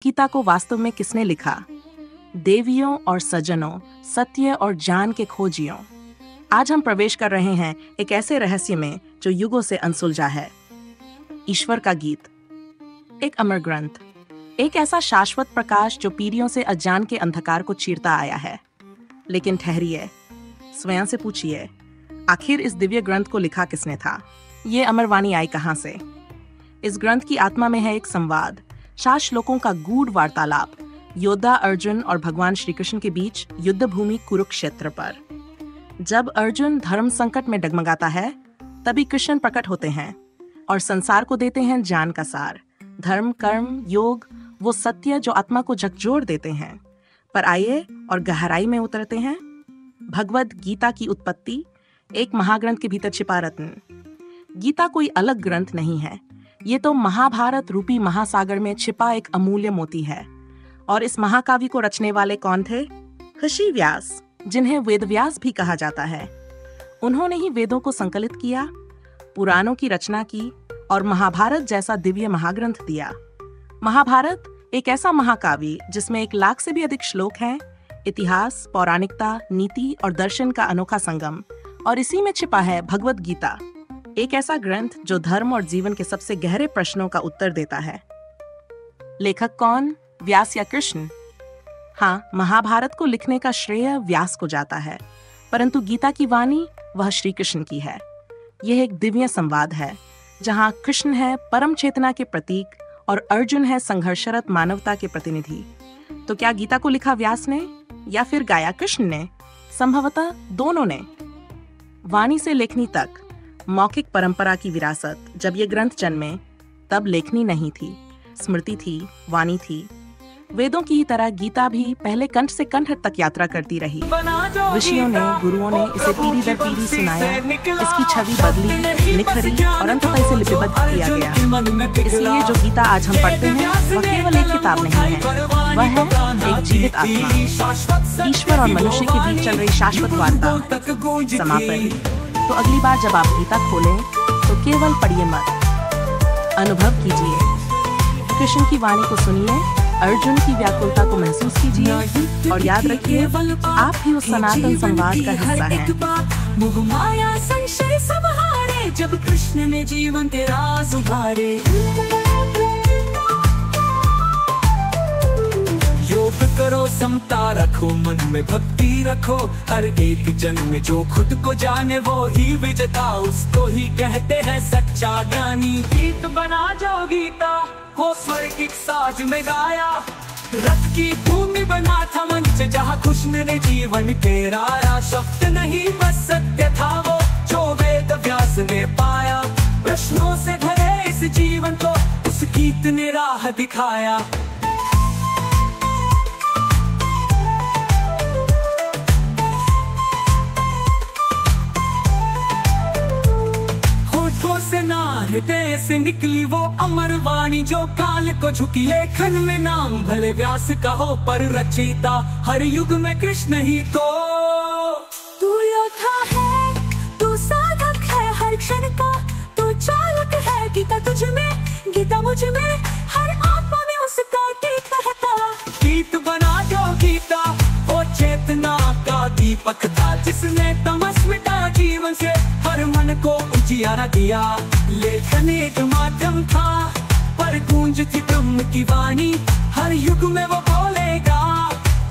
गीता को वास्तव में किसने लिखा? देवियों और सज्जनों, सत्य और ज्ञान के खोजियों, आज हम प्रवेश कर रहे हैं एक ऐसे रहस्य में जो युगों से अनसुलझा है। ईश्वर का गीत, एक अमर ग्रंथ, एक ऐसा शाश्वत प्रकाश जो पीढ़ियों से अज्ञान के अंधकार को चीरता आया है। लेकिन ठहरिए, स्वयं से पूछिए, आखिर इस दिव्य ग्रंथ को लिखा किसने था? ये अमर वाणी आई कहां से? इस ग्रंथ की आत्मा में है एक संवाद, 7 श्लोकों का गूढ़ वार्तालाप, योद्धा अर्जुन और भगवान श्री कृष्ण के बीच युद्ध भूमि कुरुक्षेत्र पर। जब अर्जुन धर्म संकट में डगमगाता है, तभी कृष्ण प्रकट होते हैं और संसार को देते हैं ज्ञान का सार, धर्म, कर्म, योग, वो सत्य जो आत्मा को झकझोर देते हैं। पर आइए और गहराई में उतरते हैं। भगवद गीता की उत्पत्ति, एक महाग्रंथ के भीतर छिपा रत्न। गीता कोई अलग ग्रंथ नहीं है, ये तो महाभारत रूपी महासागर में छिपा एक अमूल्य मोती है। और इस महाकाव्य को रचने वाले कौन थे? ऋषि व्यास, जिन्हें वेदव्यास भी कहा जाता है। उन्होंने ही वेदों को संकलित किया, पुराणों की रचना की और महाभारत जैसा दिव्य महाग्रंथ दिया। महाभारत एक ऐसा महाकाव्य जिसमें 1 लाख से भी अधिक श्लोक हैं, इतिहास, पौराणिकता, नीति और दर्शन का अनोखा संगम। और इसी में छिपा है भगवद गीता, एक ऐसा ग्रंथ जो धर्म और जीवन के सबसे गहरे प्रश्नों का उत्तर देता है। लेखक कौन? व्यास या कृष्ण? हाँ, महाभारत को लिखने का श्रेय व्यास को जाता है, परंतु गीता की वाणी वह श्री कृष्ण की है। यह एक दिव्य संवाद है, जहाँ कृष्ण है परम चेतना के प्रतीक और अर्जुन है संघर्षरत मानवता के प्रतिनिधि। तो क्या गीता को लिखा व्यास ने या फिर गाया कृष्ण ने? संभवतः दोनों ने। वाणी से लेखनी तक, मौखिक परंपरा की विरासत। जब ये ग्रंथ जन्मे, तब लेखनी नहीं थी, स्मृति थी, वाणी थी। वेदों की ही तरह गीता भी पहले कंठ से कंठ तक यात्रा करती रही। ऋषियों ने, गुरुओं ने इसे पीढ़ी दर पीढ़ी सुनाया, इसकी छवि बदली, निखरी और अंततः इसे लिपिबद्ध किया गया। इसलिए जो गीता आज हम पढ़ते हैं, वह केवल एक किताब नहीं है, वह है एक जीवित आत्मा, ईश्वर और मनुष्य के बीच चल रही शाश्वत वार्ता। समापन। तो अगली बार जब आप गीता खोलें, तो केवल पढ़िए मत, अनुभव कीजिए, कृष्ण की वाणी को सुनिए, अर्जुन की व्याकुलता को महसूस कीजिए और याद रखिए, आप भी उस सनातन संवाद का हिस्सा हैं। मोह माया संशय सब हारे, जब कृष्ण ने जीवन के राज उभारे। योग करो, समता रखो, मन में भक्ति रखो, हर एक जन में जो खुद को जाने वो ही विजेता, उसको ही कहते हैं सच्चा ज्ञानी। गीत बना जो गीता हो स्वर्गिक साज में गाया, रथ की भूमि बना था मंच जहाँ कृष्ण ने जीवन केराया। शब्द नहीं बस सत्य था वो जो वेद व्यास ने पाया, प्रश्नों से भरे इस जीवन को उस गीत ने राह दिखाया। हृदय से निकली वो अमर वाणी जो काल को झुकी। लेखन में नाम भले व्यास का हो, पर रचयिता हर युग में कृष्ण ही तो। तू योद्धा है, तू साधक है हर क्षण का, तू चालक है, गीता तुझ में, गीता मुझ में, हर आत्मा में उसका गीत रहता। गीत बना जो गीता वो चेतना का दीपक था, जिसने तमस मिटा जीवन से हर मन को उजियारा दिया। लेखन एक माध्यम था, पर गूंज थी ब्रह्म की वाणी, हर युग में वो बोलेगा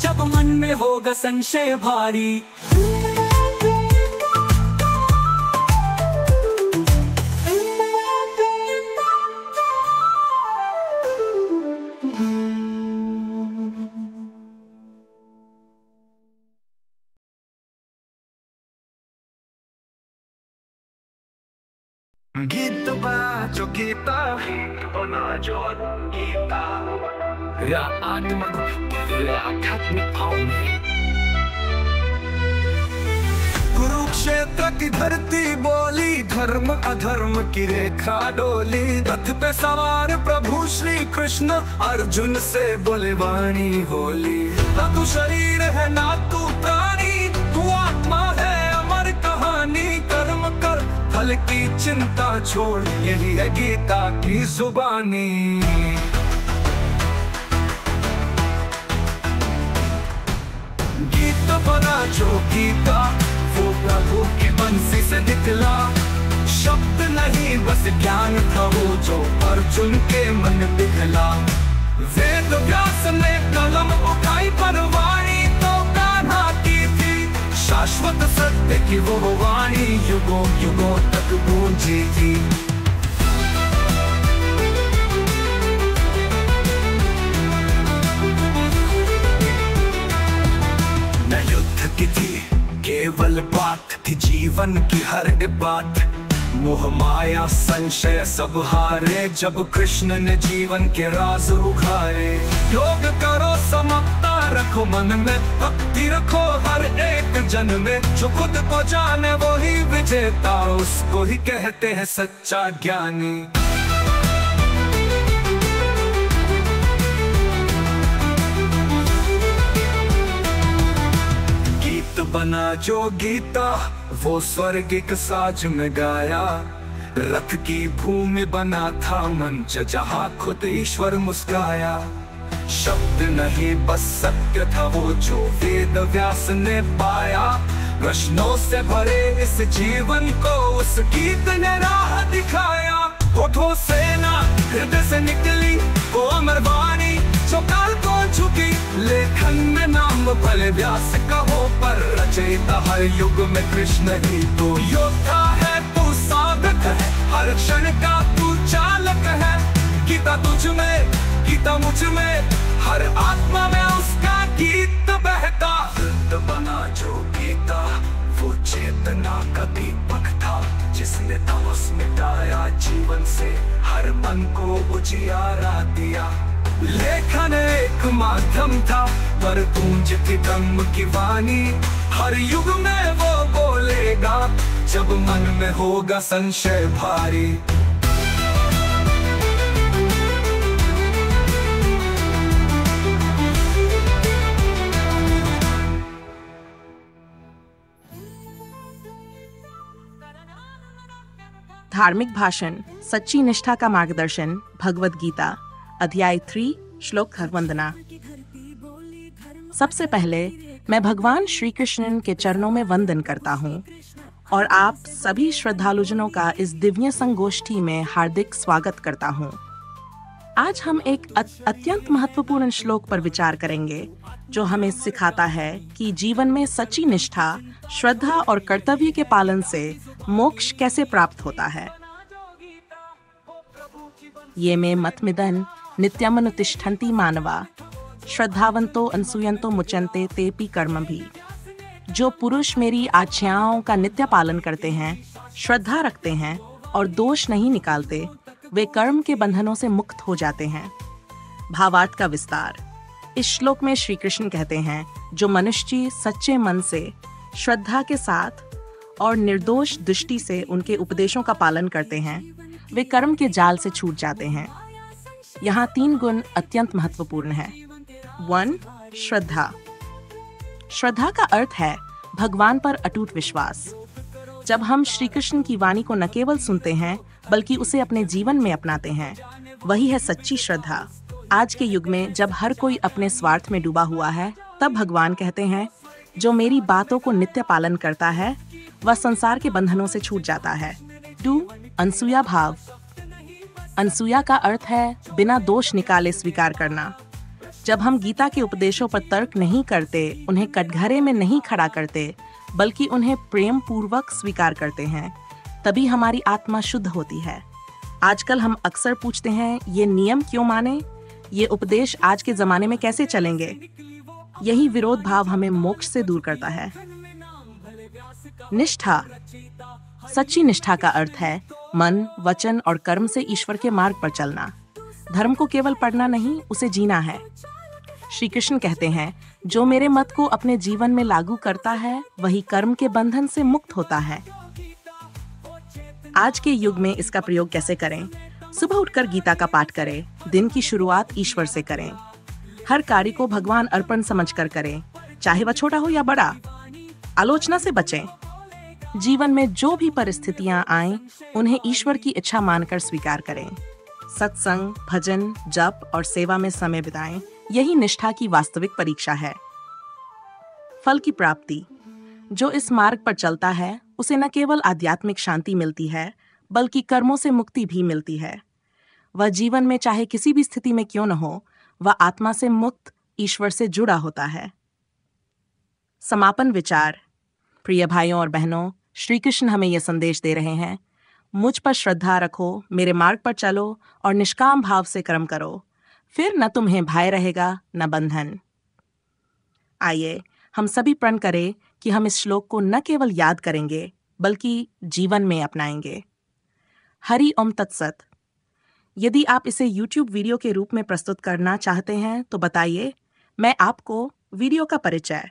जब मन में होगा संशय भारी। गीत बना गीता, बना जो गीता, या आत्मक या आध्यात्मिक भाव में। कुरुक्षेत्र की धरती बोली, धर्म अधर्म की रेखा डोली, रथ पे सवार प्रभु श्री कृष्ण अर्जुन से बोले वाणी होली। ना तू शरीर है ना तू प्राणी, तू आत्मा है अमर कहानी। कर्म कर फल की चिंता छोड़, यही है गीता की जुबानी। गीता वो प्रभु की बंसी से निकला। शब्द नहीं बस ज्ञान था वो जो अर्जुन के मन पिघला। वेद व्यास ने कलम उठाई पर वाणी तो कान्हा की थी। शाश्वत सत्य की वो वाणी युगों युगों तक गूंजी थी। न युद्ध की थी केवल बात थी जीवन की हर बात। मोह माया संशय सब हारे जब कृष्ण ने जीवन के राज उखाड़े। योग करो समता रखो मन में भक्ति रखो हर एक जन में। जो खुद को जाने वो ही विजेता उसको ही कहते हैं सच्चा ज्ञानी। गीत बना जो गीता वो स्वर्गिक साज में गाया। रथ की भूमि बना था मंच जहाँ खुद ईश्वर मुस्काया। शब्द नहीं बस सत्य था वो जो वेद व्यास ने पाया। प्रश्नों से भरे इस जीवन को उस गीत ने राह दिखाया। होठों से ना हृदय से निकली वो अमर वाणी जो काल को झुकी। लेखन में नाम भले व्यास कहो पर रचयिता हर युग में कृष्ण ही तो। योद्धा है तू साधक है हर क्षण का तू चालक है। गीता तुझ में गीता मुझ में हर आत्मा में उसका गीत बहता। वृद्ध बना जो गीता वो चेतना का दीपक था। जिसने तमस मिटाया जीवन से हर मन को उजियारा दिया। लेखन एक माध्यम था पर गूंज थी धम्म की वाणी। हर युग में वो बोलेगा जब मन में होगा संशय भारी। धार्मिक भाषण, सच्ची निष्ठा का मार्गदर्शन, भगवद गीता, अध्याय 3, श्लोक वंदना। सबसे पहले मैं भगवान श्री कृष्ण के चरणों में वंदन करता हूँ और आप सभी श्रद्धालुजनों का इस दिव्य संगोष्ठी में हार्दिक स्वागत करता हूँ। आज हम एक अत्यंत महत्वपूर्ण श्लोक पर विचार करेंगे जो हमें सिखाता है कि जीवन में सच्ची निष्ठा, श्रद्धा और कर्तव्य के पालन से मोक्ष कैसे प्राप्त होता है। ये में मतमिदन नित्यमनुतिष्ठन्ति मानवा श्रद्धावंतो अनसूयन्तो मुचन्ते तेपि कर्म भी। जो पुरुष मेरी आज्ञाओं का नित्य पालन करते हैं, श्रद्धा रखते हैं और दोष नहीं निकालते, वे कर्म के बंधनों से मुक्त हो जाते हैं। भावार्थ का विस्तार। इस श्लोक में श्री कृष्ण कहते हैं जो मनुष्य सच्चे मन से, श्रद्धा के साथ और निर्दोष दृष्टि से उनके उपदेशों का पालन करते हैं, वे कर्म के जाल से छूट जाते हैं। यहाँ 3 गुण अत्यंत महत्वपूर्ण हैं। 1. श्रद्धा। श्रद्धा का अर्थ है भगवान पर अटूट विश्वास। जब हम श्री कृष्ण की वाणी को न केवल सुनते हैं बल्कि उसे अपने जीवन में अपनाते हैं, वही है सच्ची श्रद्धा। आज के युग में जब हर कोई अपने स्वार्थ में डूबा हुआ है, तब भगवान कहते हैं जो मेरी बातों को नित्य पालन करता है वह संसार के बंधनों से छूट जाता है। 2. अनसूया भाव। अनसूया का अर्थ है बिना दोष निकाले स्वीकार करना। जब हम गीता के उपदेशों पर तर्क नहीं करते, उन्हें कटघरे में नहीं खड़ा करते, बल्कि उन्हें प्रेम पूर्वक स्वीकार करते हैं, तभी हमारी आत्मा शुद्ध होती है। आजकल हम अक्सर पूछते हैं ये नियम क्यों माने, ये उपदेश आज के जमाने में कैसे चलेंगे। यही विरोध भाव हमें मोक्ष से दूर करता है। निष्ठा। सच्ची निष्ठा का अर्थ है मन, वचन और कर्म से ईश्वर के मार्ग पर चलना। धर्म को केवल पढ़ना नहीं, उसे जीना है। श्री कृष्ण कहते हैं जो मेरे मत को अपने जीवन में लागू करता है वही कर्म के बंधन से मुक्त होता है। आज के युग में इसका प्रयोग कैसे करें? सुबह उठकर गीता का पाठ करें। दिन की शुरुआत ईश्वर से करें। हर कार्य को भगवान अर्पण समझकर करें, चाहे वह छोटा हो या बड़ा। आलोचना से बचें। जीवन में जो भी परिस्थितियां आएं, उन्हें ईश्वर की इच्छा मानकर स्वीकार करें। सत्संग, भजन, जप और सेवा में समय बिताएं। यही निष्ठा की वास्तविक परीक्षा है। फल की प्राप्ति। जो इस मार्ग पर चलता है उसे न केवल आध्यात्मिक शांति मिलती है बल्कि कर्मों से मुक्ति भी मिलती है। वह जीवन में चाहे किसी भी स्थिति में क्यों न हो, वह आत्मा से मुक्त ईश्वर से जुड़ा होता है। समापन विचार। प्रिय भाइयों और बहनों, श्री कृष्ण हमें यह संदेश दे रहे हैं, मुझ पर श्रद्धा रखो, मेरे मार्ग पर चलो और निष्काम भाव से कर्म करो, फिर न तुम्हें भय रहेगा न बंधन। आइए हम सभी प्रण करें कि हम इस श्लोक को न केवल याद करेंगे बल्कि जीवन में अपनाएंगे। हरि ओम तत्सत। यदि आप इसे YouTube वीडियो के रूप में प्रस्तुत करना चाहते हैं तो बताइए, मैं आपको वीडियो का परिचय